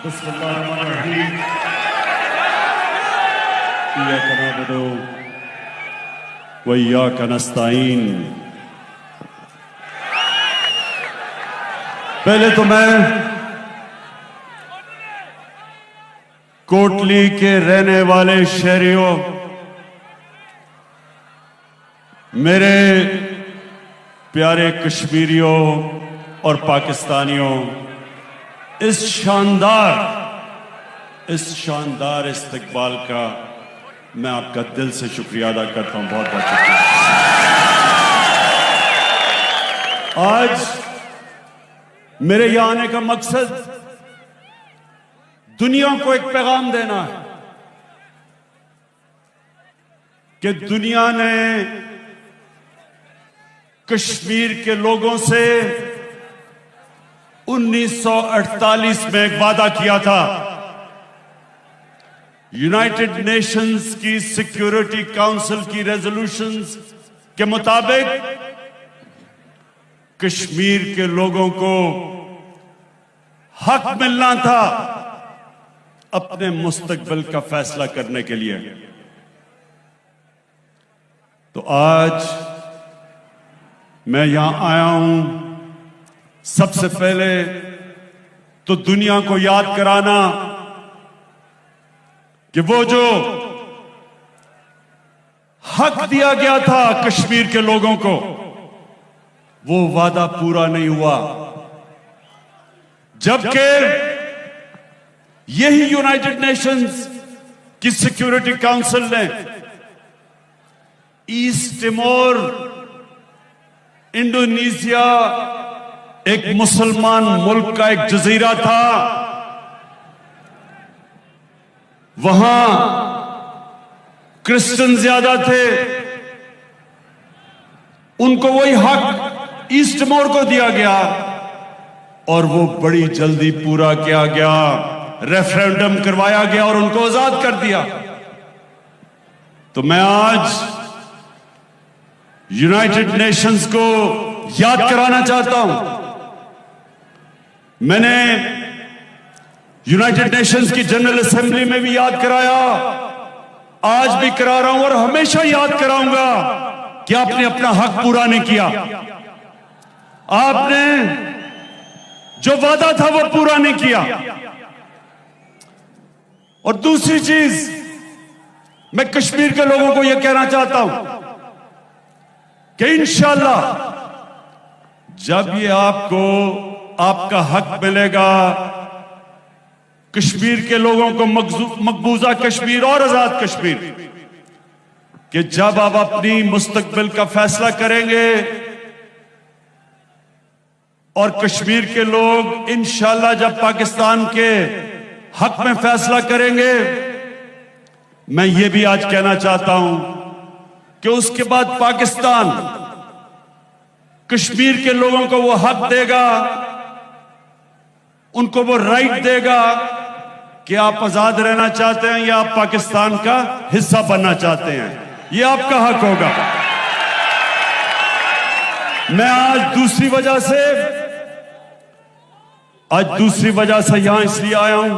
बिस्मिल्लाहिर्रहमानिर्रहीम। इय्याका नअबुदु व इय्याका नस्तईन। पहले तो मैं कोटली के रहने वाले शहरियों, मेरे प्यारे कश्मीरियों और पाकिस्तानियों, इस शानदार इस्तकबाल का मैं आपका दिल से शुक्रिया अदा करता हूं। बहुत बहुत शुक्रिया। आज मेरे यहां आने का मकसद दुनिया को एक पैगाम देना है कि दुनिया ने कश्मीर के लोगों से 1948 में एक वादा किया था। यूनाइटेड नेशंस की सिक्योरिटी काउंसिल की रेजोल्यूशंस के मुताबिक कश्मीर के लोगों को हक मिलना था अपने मुस्तकबिल का फैसला करने के लिए। तो आज मैं यहां आया हूं सबसे पहले तो दुनिया को याद कराना कि वो जो हक दिया गया था कश्मीर के लोगों को, वो वादा पूरा नहीं हुआ। जबकि यही यूनाइटेड नेशंस की सिक्योरिटी काउंसिल ने ईस्ट तिमोर, इंडोनेशिया, एक मुसलमान मुल्क का एक जजीरा था, वहां क्रिश्चियन ज्यादा थे, उनको वही हक ईस्ट तिमोर को दिया गया और वो बड़ी जल्दी पूरा किया गया। रेफरेंडम करवाया गया और उनको आजाद कर दिया। तो मैं आज यूनाइटेड नेशंस को याद कराना चाहता हूं। मैंने यूनाइटेड नेशंस की जनरल असेंबली में भी याद कराया, आज भी करा रहा हूं और हमेशा याद कराऊंगा कि आपने अपना हक पूरा नहीं किया। आपने जो वादा था वो पूरा नहीं किया। और दूसरी चीज, मैं कश्मीर के लोगों को यह कहना चाहता हूं कि इंशाअल्लाह जब ये आपको आपका हक मिलेगा, कश्मीर के लोगों को मकबूजा कश्मीर और आजाद कश्मीर, कि जब आप अपनी मुस्तकबिल का फैसला करेंगे और कश्मीर के लोग इंशाअल्लाह जब पाकिस्तान के हक में फैसला करेंगे, मैं ये भी आज कहना चाहता हूं कि उसके बाद पाकिस्तान कश्मीर के लोगों को वो हक देगा, उनको वो राइट देगा कि आप आजाद रहना चाहते हैं या आप पाकिस्तान का हिस्सा बनना चाहते हैं। ये आपका हक होगा। मैं आज दूसरी वजह से यहां इसलिए आया हूं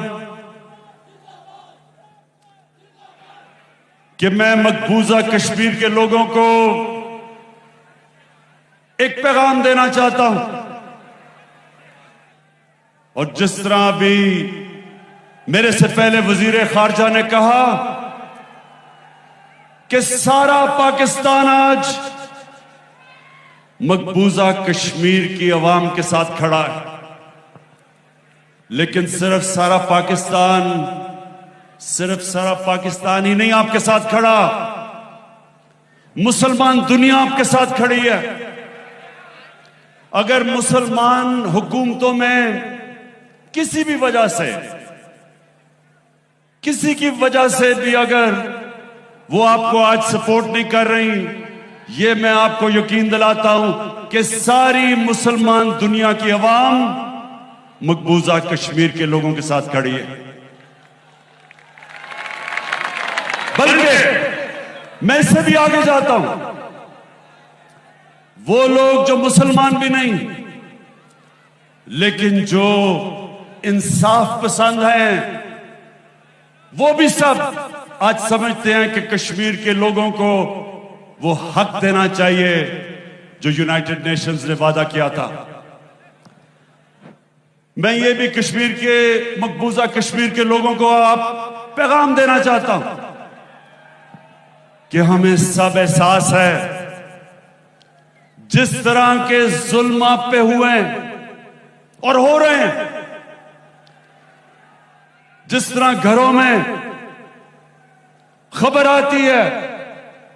कि मैं मकबूजा कश्मीर के लोगों को एक पैगाम देना चाहता हूं। और जिस तरह अभी मेरे से पहले वजीर खारजा ने कहा कि सारा पाकिस्तान आज मकबूजा कश्मीर की अवाम के साथ खड़ा है, लेकिन सिर्फ सारा पाकिस्तान ही नहीं आपके साथ खड़ा, मुसलमान दुनिया आपके साथ खड़ी है। अगर मुसलमान हुकूमतों में किसी की वजह से भी अगर वो आपको आज सपोर्ट नहीं कर रही, ये मैं आपको यकीन दिलाता हूं कि सारी मुसलमान दुनिया की अवाम मकबूजा कश्मीर के लोगों के साथ खड़ी है। बल्कि मैं इससे भी आगे जाता हूं, वो लोग जो मुसलमान भी नहीं, लेकिन जो इंसाफ पसंद हैं वो भी सब आज समझते हैं कि कश्मीर के लोगों को वो हक देना चाहिए जो यूनाइटेड नेशंस ने वादा किया था। मैं ये भी कश्मीर के मकबूजा कश्मीर के लोगों को आप पैगाम देना चाहता हूं कि हमें सब एहसास है जिस तरह के जुल्म आप पे हुए हैं और हो रहे हैं, जिस तरह घरों में खबर आती है,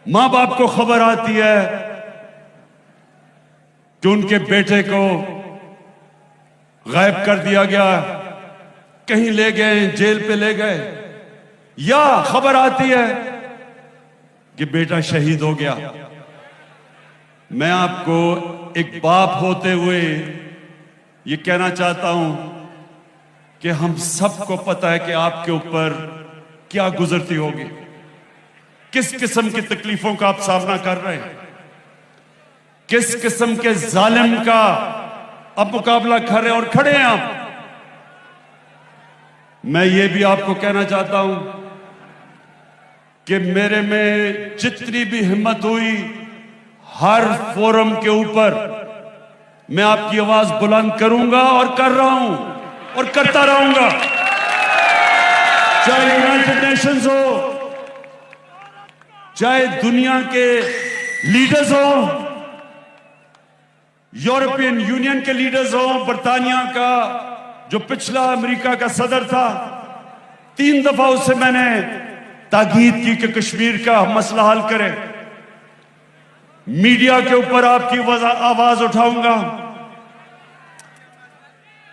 मां बाप को खबर आती है कि उनके बेटे को गायब कर दिया गया, कहीं ले गए, जेल पे ले गए, या खबर आती है कि बेटा शहीद हो गया। मैं आपको एक बाप होते हुए ये कहना चाहता हूं कि हम सबको पता है कि आपके ऊपर क्या गुजरती होगी, किस किस्म की तकलीफों का आप सामना कर रहे हैं, किस किस्म के जालिम का आप मुकाबला कर रहे हैं और खड़े हैं आप। मैं ये भी आपको कहना चाहता हूं कि मेरे में जितनी भी हिम्मत हुई, हर फोरम के ऊपर मैं आपकी आवाज बुलंद करूंगा और कर रहा हूं और करता रहूंगा, चाहे यूनाइटेड नेशंस हो, चाहे दुनिया के लीडर्स हो, यूरोपियन यूनियन के लीडर्स हो, बर्तानिया का जो पिछला अमेरिका का सदर था, 3 दफा उससे मैंने ताकीद की कि कश्मीर का मसला हल करें। मीडिया के ऊपर आपकी आवाज उठाऊंगा।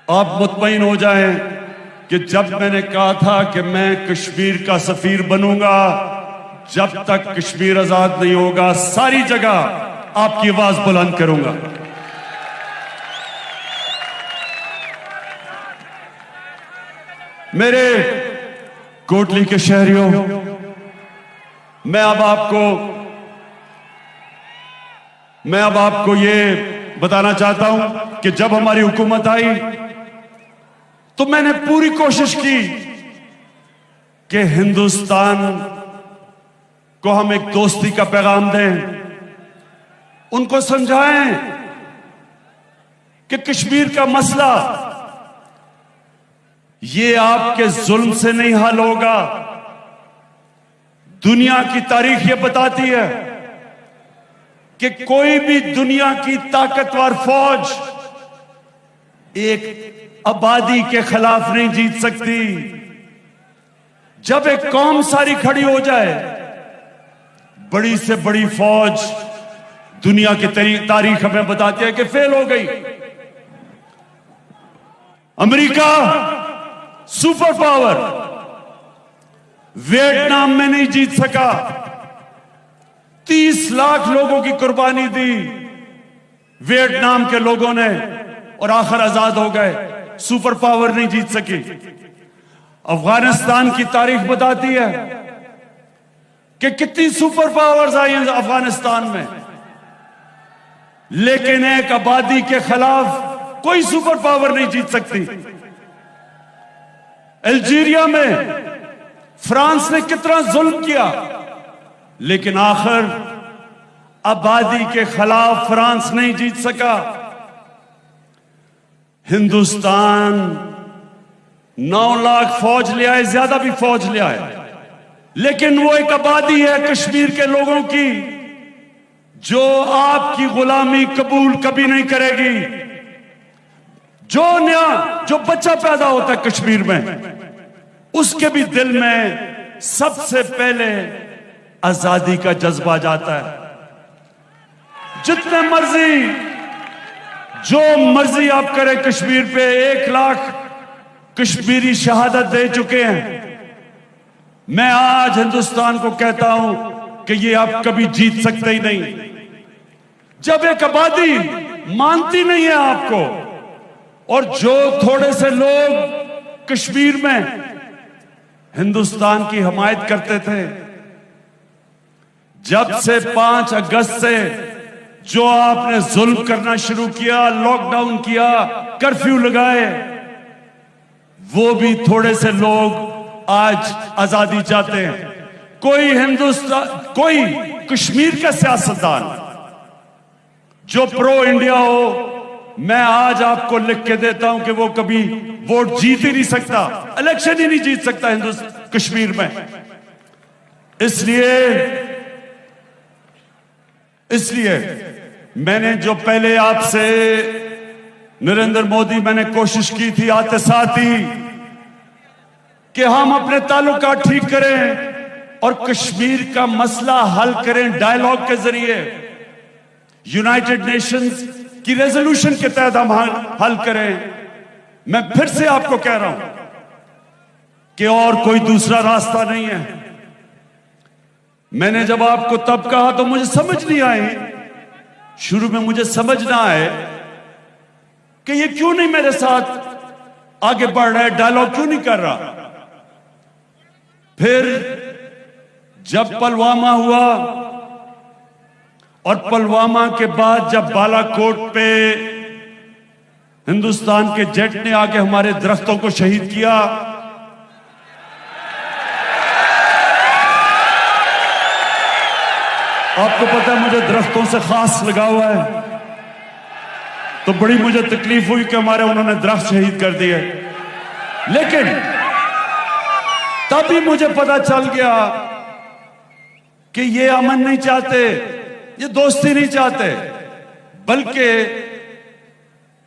आप मुतमईन हो जाएं कि जब मैंने कहा था कि मैं कश्मीर का सफीर बनूंगा, जब तक कश्मीर आजाद नहीं होगा, सारी जगह आपकी आवाज बुलंद करूंगा। मेरे कोटली के शहरियों, मैं अब आपको ये बताना चाहता हूं कि जब हमारी हुकूमत आई तो मैंने पूरी कोशिश की कि हिंदुस्तान को हम एक दोस्ती का पैगाम दें, उनको समझाएं कि कश्मीर का मसला ये आपके जुल्म से नहीं हल होगा। दुनिया की तारीख ये बताती है कि कोई भी दुनिया की ताकतवर फौज एक आबादी के खिलाफ नहीं जीत सकती। जब एक कौम सारी खड़ी हो जाए, बड़ी से बड़ी फौज दुनिया की तारीख हमें बताती है कि फेल हो गई। अमेरिका सुपर पावर वियतनाम में नहीं जीत सका, 30 लाख लोगों की कुर्बानी दी वियतनाम के लोगों ने और आखिर आजाद हो गए। सुपर पावर नहीं जीत सकी। अफगानिस्तान की तारीख बताती है कि कितनी सुपर पावर्स आई हैं अफगानिस्तान में, लेकिन एक आबादी के खिलाफ कोई सुपर पावर नहीं जीत सकती। अल्जीरिया में फ्रांस ने कितना जुल्म किया, लेकिन आखिर आबादी के खिलाफ फ्रांस नहीं जीत सका। हिंदुस्तान 9 लाख फौज ले आए, ज्यादा भी फौज ले आए, लेकिन वो एक आबादी है कश्मीर के लोगों की जो आपकी गुलामी कबूल कभी नहीं करेगी। जो बच्चा पैदा होता है कश्मीर में, उसके भी दिल में सबसे पहले आजादी का जज्बा जाता है। जितने मर्जी जो मर्जी आप करें कश्मीर पे, 1 लाख कश्मीरी शहादत दे चुके हैं। मैं आज हिंदुस्तान को कहता हूं कि ये आप कभी जीत सकते ही नहीं। जब एक आबादी मानती नहीं है आपको, और जो थोड़े से लोग कश्मीर में हिंदुस्तान की हमायत करते थे, जब से 5 अगस्त से जो आपने जुल्म करना शुरू किया, लॉकडाउन किया, कर्फ्यू लगाए, वो भी थोड़े से लोग आज आजादी चाहते हैं। कोई हिंदुस्तान, कोई कश्मीर का सियासतदान जो प्रो इंडिया हो, मैं आज आपको लिख के देता हूं कि वो कभी वोट जीत ही नहीं सकता, इलेक्शन ही नहीं जीत सकता हिंदुस्तान कश्मीर में। इसलिए मैंने जो पहले आपसे नरेंद्र मोदी, मैंने कोशिश की थी आते साथ ही कि हम अपने ताल्लुकात ठीक करें और कश्मीर का मसला हल करें डायलॉग के जरिए, यूनाइटेड नेशंस की रेजोल्यूशन के तहत हम हल करें। मैं फिर से आपको कह रहा हूं कि और कोई दूसरा रास्ता नहीं है। मैंने जब आपको तब कहा तो मुझे समझ नहीं आई, शुरू में मुझे समझ ना आए कि ये क्यों नहीं मेरे साथ आगे बढ़ रहा है, डायलॉग क्यों नहीं कर रहा। फिर जब पुलवामा हुआ और पुलवामा के बाद जब बालाकोट पे हिंदुस्तान के जेट ने आके हमारे दरख्तों को शहीद किया, आपको पता है मुझे दरख्तों से खास लगा हुआ है, तो बड़ी मुझे तकलीफ हुई कि हमारे उन्होंने दरख्त शहीद कर दिए। लेकिन तभी मुझे पता चल गया कि ये अमन नहीं चाहते, ये दोस्ती नहीं चाहते, बल्कि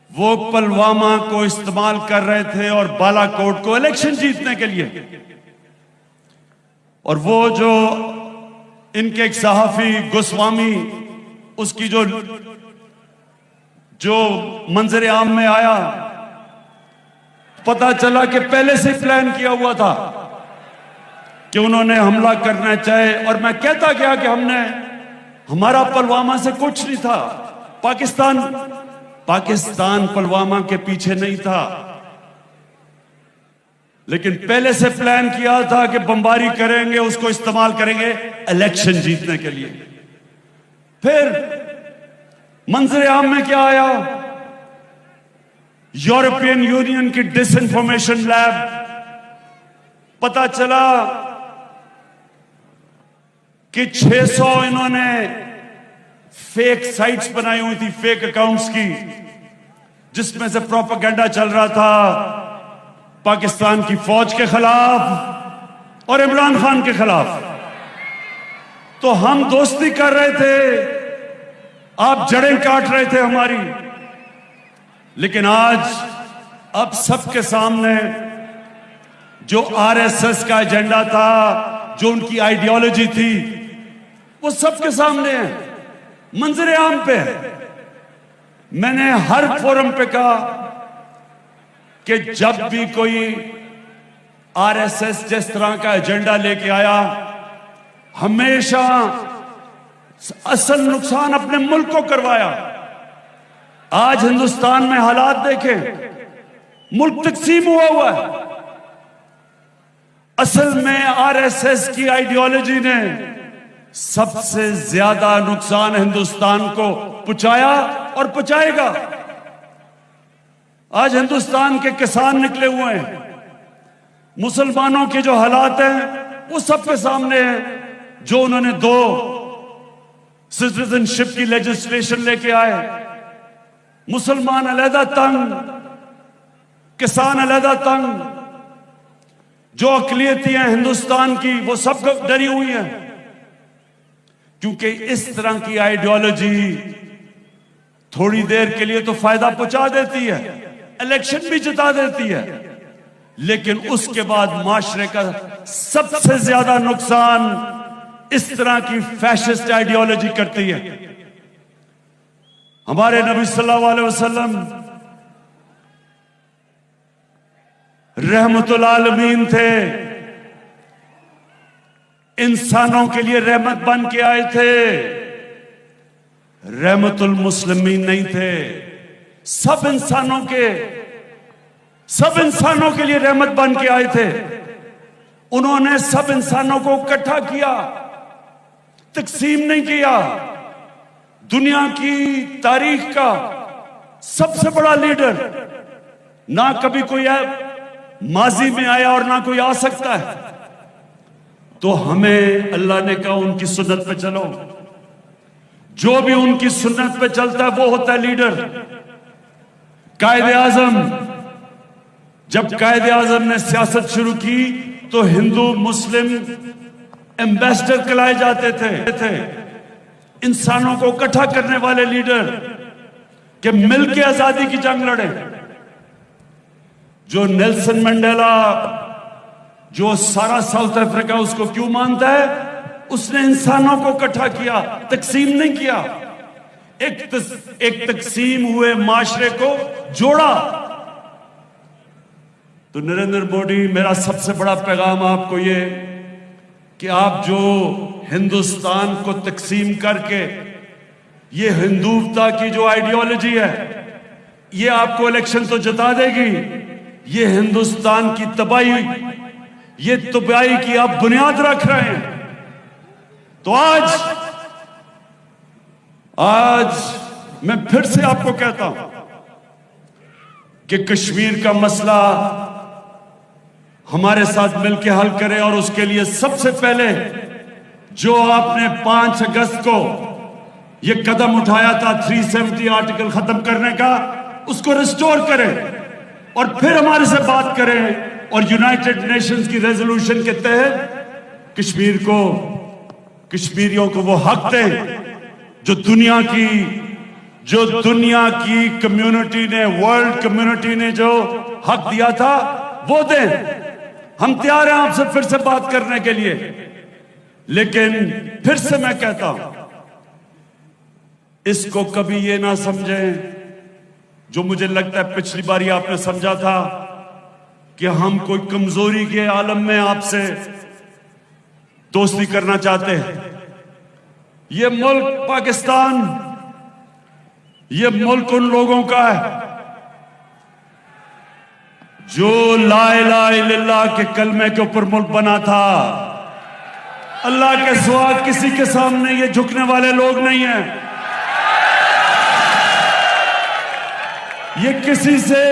वो पुलवामा को इस्तेमाल कर रहे थे और बालाकोट को इलेक्शन जीतने के लिए। और वो जो इनके एक सहाफी गोस्वामी, उसकी जो मंजर आम में आया, पता चला कि पहले से प्लान किया हुआ था कि उन्होंने हमला करना चाहे। और मैं कहता गया कि हमारा पुलवामा से कुछ नहीं था, पाकिस्तान पुलवामा के पीछे नहीं था, लेकिन पहले से प्लान किया था कि बमबारी करेंगे, उसको इस्तेमाल करेंगे इलेक्शन जीतने के लिए। फिर मंजर आम में क्या आया? यूरोपियन यूनियन की डिसइंफॉर्मेशन लैब, पता चला कि 600 इन्होंने फेक साइट्स बनाई हुई थी, फेक अकाउंट्स की, जिसमें से प्रोपेगेंडा चल रहा था पाकिस्तान की फौज के खिलाफ और इमरान खान के खिलाफ। तो हम दोस्ती कर रहे थे, आप जड़ें काट रहे थे हमारी। लेकिन आज अब सबके सामने जो आरएसएस का एजेंडा था, जो उनकी आइडियोलॉजी थी, वो सबके सामने है, मंजर आम पे है। मैंने हर फोरम पे कहा कि जब भी कोई आरएसएस जिस तरह का एजेंडा लेके आया, हमेशा असल नुकसान अपने मुल्क को करवाया। आज हिंदुस्तान में हालात देखें, मुल्क तकसीम हुआ है। असल में आरएसएस की आइडियोलॉजी ने सबसे ज्यादा नुकसान हिंदुस्तान को पहुंचाया और पहुंचाएगा। आज हिंदुस्तान के किसान निकले हुए हैं, मुसलमानों के जो हालात हैं वो सबके सामने हैं। जो उन्होंने 2 सिटीजनशिप की लेजिस्लेशन लेके आए, मुसलमान अलहदा तंग, किसान अलहदा तंग, जो अकलियतियां हिंदुस्तान की वो सब डरी हुई हैं, क्योंकि इस तरह की आइडियोलॉजी थोड़ी देर के लिए तो फायदा पहुंचा देती है, इलेक्शन भी जिता देती है, लेकिन उसके बाद माशरे का सबसे ज्यादा नुकसान इस तरह की फैशिस्ट आइडियोलॉजी करती है। हमारे नबी सल्लल्लाहु अलैहि वसल्लम रहमतुल आलमीन थे, इंसानों के लिए रहमत बन के आए थे, रहमतुल मुस्लिमीन नहीं थे। सब इंसानों के लिए रहमत बन के आए थे। उन्होंने सब इंसानों को इकट्ठा किया, तकसीम नहीं किया। दुनिया की तारीख का सबसे बड़ा लीडर ना कभी कोई माजी में आया और ना कोई आ सकता है। तो हमें अल्लाह ने कहा उनकी सुन्नत पे चलो। जो भी उनकी सुन्नत पे चलता है वो होता है लीडर। कायदे आजम, जब कायदे आजम ने सियासत शुरू की तो हिंदू मुस्लिम एम्बेसडर कहलाए जाते थे, इंसानों को इकट्ठा करने वाले लीडर कि मिलकर आजादी की जंग लड़े। जो नेल्सन मंडेला, जो सारा साउथ अफ्रीका उसको क्यों मानता है? उसने इंसानों को इकट्ठा किया, तकसीम नहीं किया। एक तकसीम हुए माशरे को जोड़ा। तो नरेंद्र मोदी, मेरा सबसे बड़ा पैगाम आपको ये कि आप जो हिंदुस्तान को तकसीम करके ये हिंदुत्व की जो आइडियोलॉजी है, ये आपको इलेक्शन तो जिता देगी। ये हिंदुस्तान की तबाही, ये तबाही की आप बुनियाद रख रहे हैं। तो आज मैं फिर से आपको कहता हूं कि कश्मीर का मसला हमारे साथ मिलकर हल करें। और उसके लिए सबसे पहले जो आपने 5 अगस्त को ये कदम उठाया था 370 आर्टिकल खत्म करने का, उसको रिस्टोर करें और फिर हमारे से बात करें और यूनाइटेड नेशंस की रेजोल्यूशन के तहत कश्मीरियों को वो हक दें जो दुनिया की कम्युनिटी ने, वर्ल्ड कम्युनिटी ने जो हक दिया था वो दें। हम तैयार हैं आपसे फिर से बात करने के लिए। लेकिन फिर से मैं कहता हूं, इसको कभी ये ना समझें जो मुझे लगता है पिछली बारी आपने समझा था कि हम कोई कमजोरी के आलम में आपसे दोस्ती करना चाहते हैं। ये मुल्क पाकिस्तान, ये मुल्क उन लोगों का है जो ला इलाहा इल्लल्लाह के कलमे के ऊपर मुल्क बना था। अल्लाह के सिवा किसी के सामने ये झुकने वाले लोग नहीं हैं। ये किसी से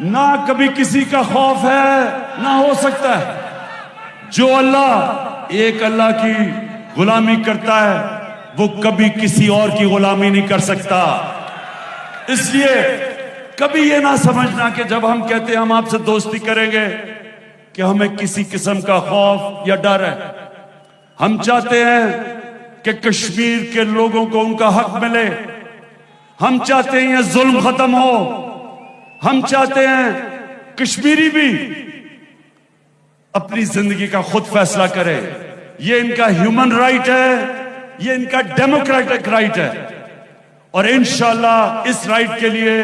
ना कभी किसी का खौफ है ना हो सकता है। जो एक अल्लाह की गुलामी करता है वो कभी किसी और की गुलामी नहीं कर सकता। इसलिए कभी ये ना समझना कि जब हम कहते हैं हम आपसे दोस्ती करेंगे कि हमें किसी किस्म का खौफ या डर है। हम चाहते हैं कि कश्मीर के लोगों को उनका हक मिले। हम चाहते हैं ये जुल्म खत्म हो। हम चाहते हैं कश्मीरी भी अपनी जिंदगी का खुद फैसला करे। ये इनका ह्यूमन राइट है, ये इनका डेमोक्रेटिक राइट है। और इंशाअल्लाह इस राइट के लिए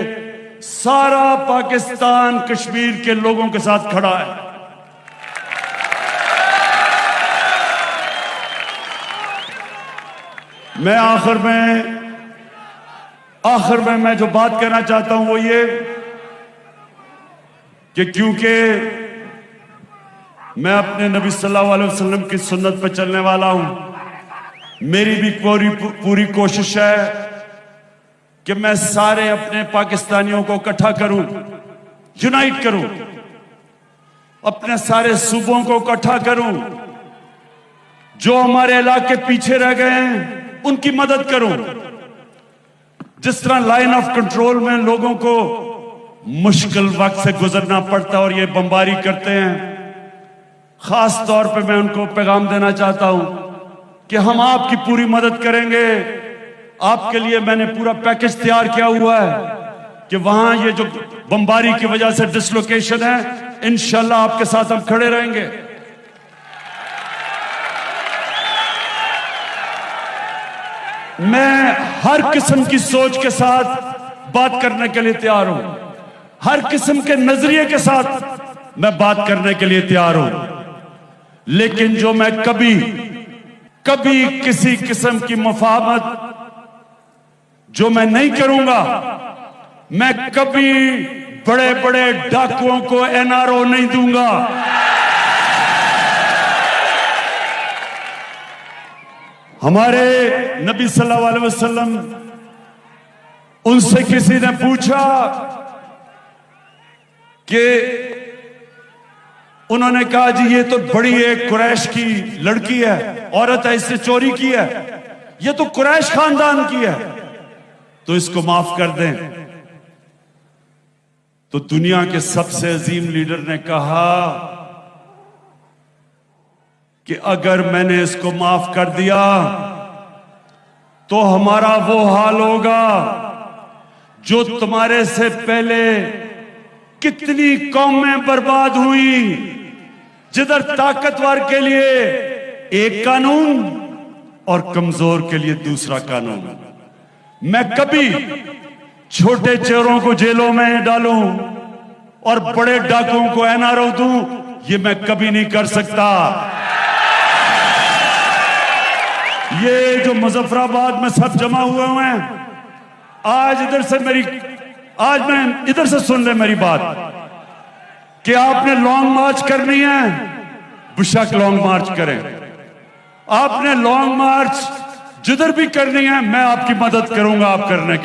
सारा पाकिस्तान कश्मीर के लोगों के साथ खड़ा है। मैं आखिर में मैं जो बात कहना चाहता हूं वो ये कि क्योंकि मैं अपने नबी सल्लल्लाहु अलैहि वसल्लम की सुन्नत पर चलने वाला हूं। मेरी भी पूरी कोशिश है कि मैं सारे अपने पाकिस्तानियों को इकट्ठा करूं, यूनाइट करूं, अपने सारे सूबों को इकट्ठा करूं, जो हमारे इलाके पीछे रह गए हैं उनकी मदद करूं। जिस तरह लाइन ऑफ कंट्रोल में लोगों को मुश्किल वक्त से गुजरना पड़ता है और ये बमबारी करते हैं, खास तौर पे मैं उनको पैगाम देना चाहता हूं कि हम आपकी पूरी मदद करेंगे। आपके लिए मैंने पूरा पैकेज तैयार किया हुआ है कि वहां ये जो बमबारी की वजह से डिसलोकेशन है, इंशाल्लाह आपके साथ हम खड़े रहेंगे। मैं हर किस्म की सोच के साथ बात करने के लिए तैयार हूं। हर किस्म के नजरिए के साथ मैं बात करने के लिए तैयार हूं। लेकिन जो मैं कभी किसी किस्म की मुफाहमत जो मैं नहीं करूंगा, मैं कभी बड़े बड़े डाकुओं को एनआरओ नहीं दूंगा। हमारे नबी सल्लल्लाहु अलैहि वसल्लम, उनसे किसी ने पूछा कि उन्होंने कहा जी ये तो बड़ी एक कुरैश की लड़की है, औरत है, इससे चोरी की है, ये तो कुरैश खानदान की है, तो इसको माफ कर दें। तो दुनिया के सबसे अजीम लीडर ने कहा कि अगर मैंने इसको माफ कर दिया तो हमारा वो हाल होगा जो तुम्हारे से पहले कितनी कौमें बर्बाद हुई, जिधर ताकतवर के लिए एक कानून और कमजोर के लिए दूसरा कानून। मैं कभी छोटे चोरों को जेलों में डालूं और बड़े डाकुओं को एनआरओ दूं, ये मैं कभी नहीं कर सकता। ये जो मुजफ्फराबाद में सब जमा हुए हैं, आज मैं इधर से सुन ले मेरी बात कि आपने लॉन्ग मार्च करनी है, बेशक लॉन्ग मार्च करें। आपने लॉन्ग मार्च जिधर भी करनी है, मैं आपकी मदद करूंगा आप करने के लिए।